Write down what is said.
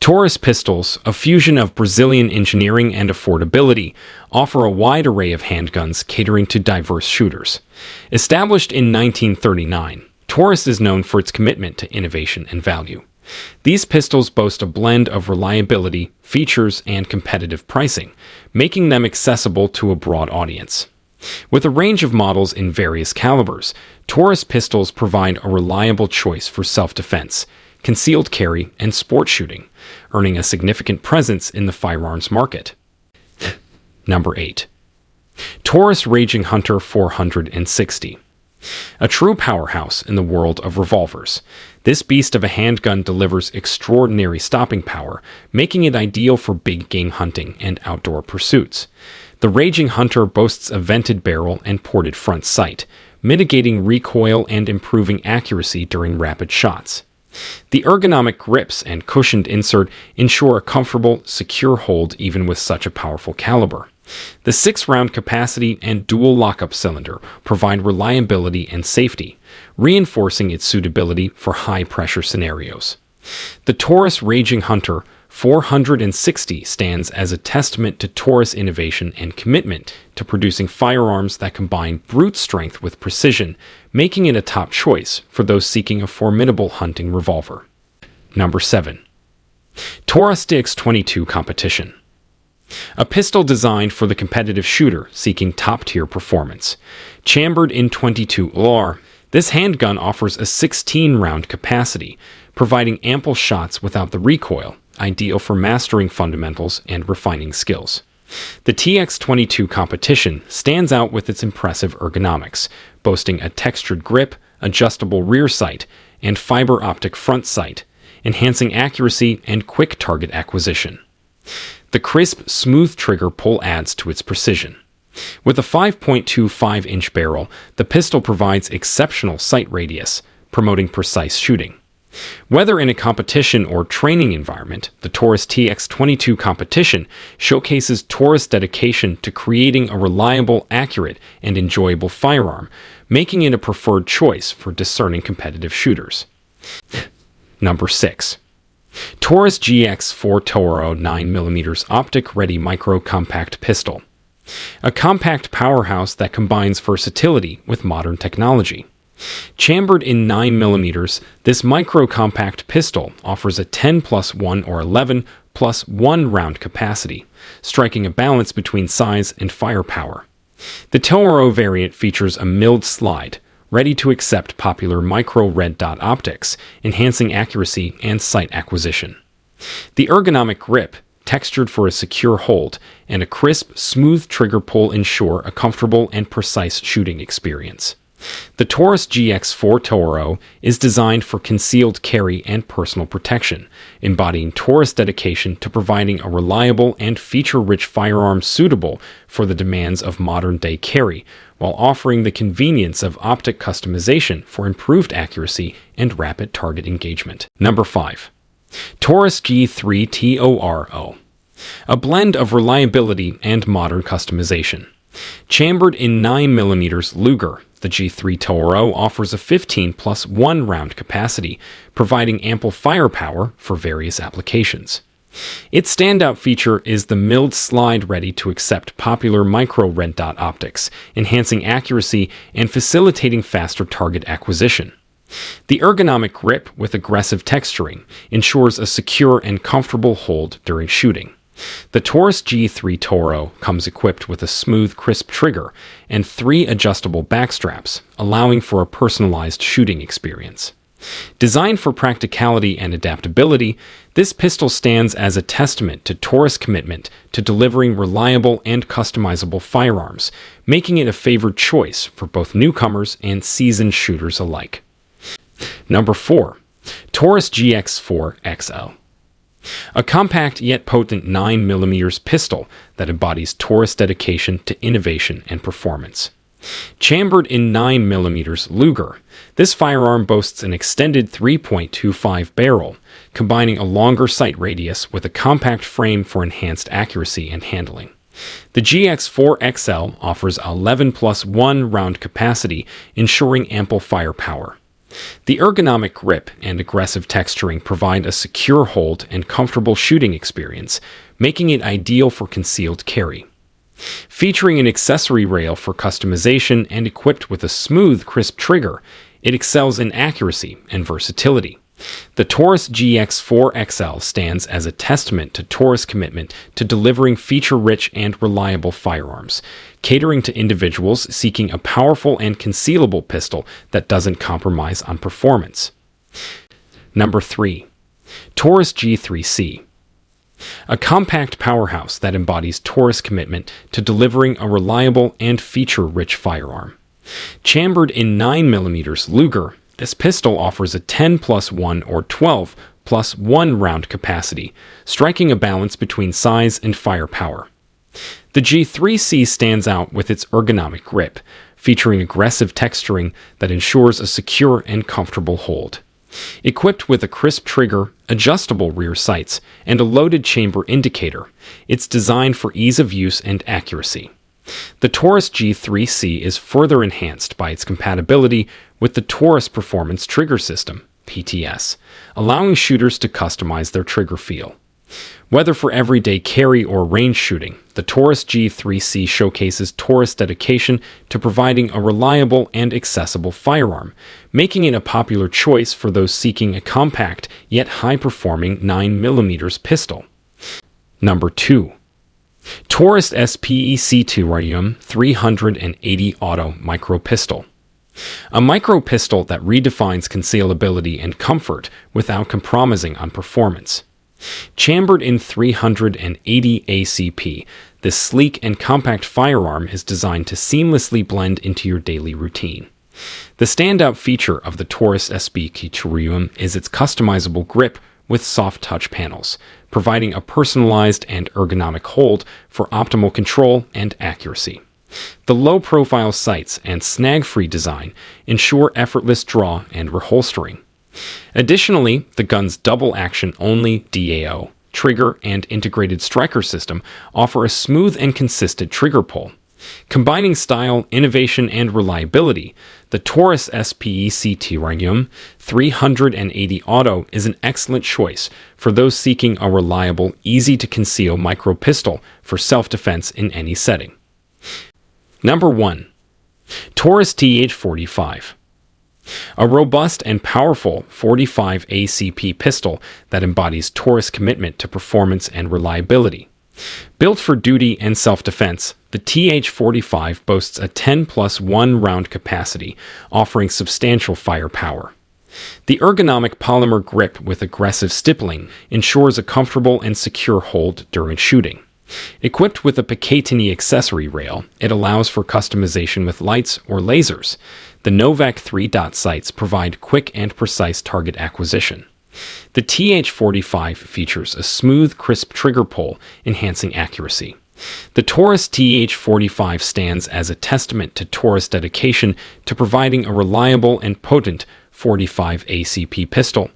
Taurus Pistols, a fusion of Brazilian engineering and affordability, offer a wide array of handguns catering to diverse shooters. Established in 1939, Taurus is known for its commitment to innovation and value. These pistols boast a blend of reliability, features, and competitive pricing, making them accessible to a broad audience. With a range of models in various calibers, Taurus pistols provide a reliable choice for self-defense, concealed carry, and sport shooting, earning a significant presence in the firearms market. Number 8. Taurus Raging Hunter 460. A true powerhouse in the world of revolvers, this beast of a handgun delivers extraordinary stopping power, making it ideal for big game hunting and outdoor pursuits. The Raging Hunter boasts a vented barrel and ported front sight, mitigating recoil and improving accuracy during rapid shots. The ergonomic grips and cushioned insert ensure a comfortable, secure hold even with such a powerful caliber. The 6-round capacity and dual lockup cylinder provide reliability and safety, reinforcing its suitability for high-pressure scenarios. The Taurus Raging Hunter 460 stands as a testament to Taurus innovation and commitment to producing firearms that combine brute strength with precision, making it a top choice for those seeking a formidable hunting revolver. Number 7. Taurus TX22 Competition. A pistol designed for the competitive shooter seeking top-tier performance. Chambered in 22 LR, this handgun offers a 16-round capacity, providing ample shots without the recoil, ideal for mastering fundamentals and refining skills. The TX22 Competition stands out with its impressive ergonomics, boasting a textured grip, adjustable rear sight, and fiber optic front sight, enhancing accuracy and quick target acquisition. The crisp, smooth trigger pull adds to its precision. With a 5.25-inch barrel, the pistol provides exceptional sight radius, promoting precise shooting. Whether in a competition or training environment, the Taurus TX22 Competition showcases Taurus' dedication to creating a reliable, accurate, and enjoyable firearm, making it a preferred choice for discerning competitive shooters. Number 6. Taurus GX4 T.O.R.O 9mm Optic-Ready Micro-Compact Pistol. A compact powerhouse that combines versatility with modern technology. Chambered in 9mm, this micro-compact pistol offers a 10+1 or 11+1 round capacity, striking a balance between size and firepower. The T.O.R.O variant features a milled slide, ready to accept popular micro-red dot optics, enhancing accuracy and sight acquisition. The ergonomic grip, textured for a secure hold, and a crisp, smooth trigger pull ensure a comfortable and precise shooting experience. The Taurus GX4 T.O.R.O is designed for concealed carry and personal protection, embodying Taurus' dedication to providing a reliable and feature-rich firearm suitable for the demands of modern-day carry, while offering the convenience of optic customization for improved accuracy and rapid target engagement. Number 5. Taurus G3 T.O.R.O. A blend of reliability and modern customization. Chambered in 9mm Luger, the G3 T.O.R.O offers a 15+1 round capacity, providing ample firepower for various applications. Its standout feature is the milled slide ready to accept popular micro-red dot optics, enhancing accuracy and facilitating faster target acquisition. The ergonomic grip with aggressive texturing ensures a secure and comfortable hold during shooting. The Taurus G3 T.O.R.O comes equipped with a smooth, crisp trigger and 3 adjustable backstraps, allowing for a personalized shooting experience. Designed for practicality and adaptability, this pistol stands as a testament to Taurus' commitment to delivering reliable and customizable firearms, making it a favored choice for both newcomers and seasoned shooters alike. Number 4. Taurus GX4XL. A compact yet potent 9mm pistol that embodies Taurus' dedication to innovation and performance. Chambered in 9mm Luger, this firearm boasts an extended 3.25 barrel, combining a longer sight radius with a compact frame for enhanced accuracy and handling. The GX4XL offers 11+1 round capacity, ensuring ample firepower. The ergonomic grip and aggressive texturing provide a secure hold and comfortable shooting experience, making it ideal for concealed carry. Featuring an accessory rail for customization and equipped with a smooth, crisp trigger, it excels in accuracy and versatility. The Taurus GX4XL stands as a testament to Taurus' commitment to delivering feature-rich and reliable firearms, catering to individuals seeking a powerful and concealable pistol that doesn't compromise on performance. Number 3. Taurus G3c. A compact powerhouse that embodies Taurus' commitment to delivering a reliable and feature-rich firearm. Chambered in 9mm Luger, this pistol offers a 10+1 or 12+1 round capacity, striking a balance between size and firepower. The G3C stands out with its ergonomic grip, featuring aggressive texturing that ensures a secure and comfortable hold. Equipped with a crisp trigger, adjustable rear sights, and a loaded chamber indicator, it's designed for ease of use and accuracy. The Taurus G3C is further enhanced by its compatibility with the Taurus Performance Trigger System, PTS, allowing shooters to customize their trigger feel. Whether for everyday carry or range shooting, the Taurus G3C showcases Taurus' dedication to providing a reliable and accessible firearm, making it a popular choice for those seeking a compact yet high-performing 9mm pistol. Number 2. Taurus SPECTRUM 380 Auto Micro Pistol. A micro pistol that redefines concealability and comfort without compromising on performance. Chambered in 380 ACP, this sleek and compact firearm is designed to seamlessly blend into your daily routine. The standout feature of the Taurus SPECTRUM is its customizable grip with soft touch panels, providing a personalized and ergonomic hold for optimal control and accuracy. The low-profile sights and snag-free design ensure effortless draw and reholstering. Additionally, the gun's double-action-only DAO, trigger, and integrated striker system offer a smooth and consistent trigger pull. Combining style, innovation, and reliability, the Taurus SPECTRUM 380 Auto is an excellent choice for those seeking a reliable, easy-to-conceal micro pistol for self-defense in any setting. Number 1. Taurus TH45. A robust and powerful 45 ACP pistol that embodies Taurus' commitment to performance and reliability. Built for duty and self-defense, the TH45 boasts a 10+1 round capacity, offering substantial firepower. The ergonomic polymer grip with aggressive stippling ensures a comfortable and secure hold during shooting. Equipped with a Picatinny accessory rail, it allows for customization with lights or lasers. The Novak 3-dot sights provide quick and precise target acquisition. The TH45 features a smooth, crisp trigger pull, enhancing accuracy. The Taurus TH45 stands as a testament to Taurus' dedication to providing a reliable and potent 45 ACP pistol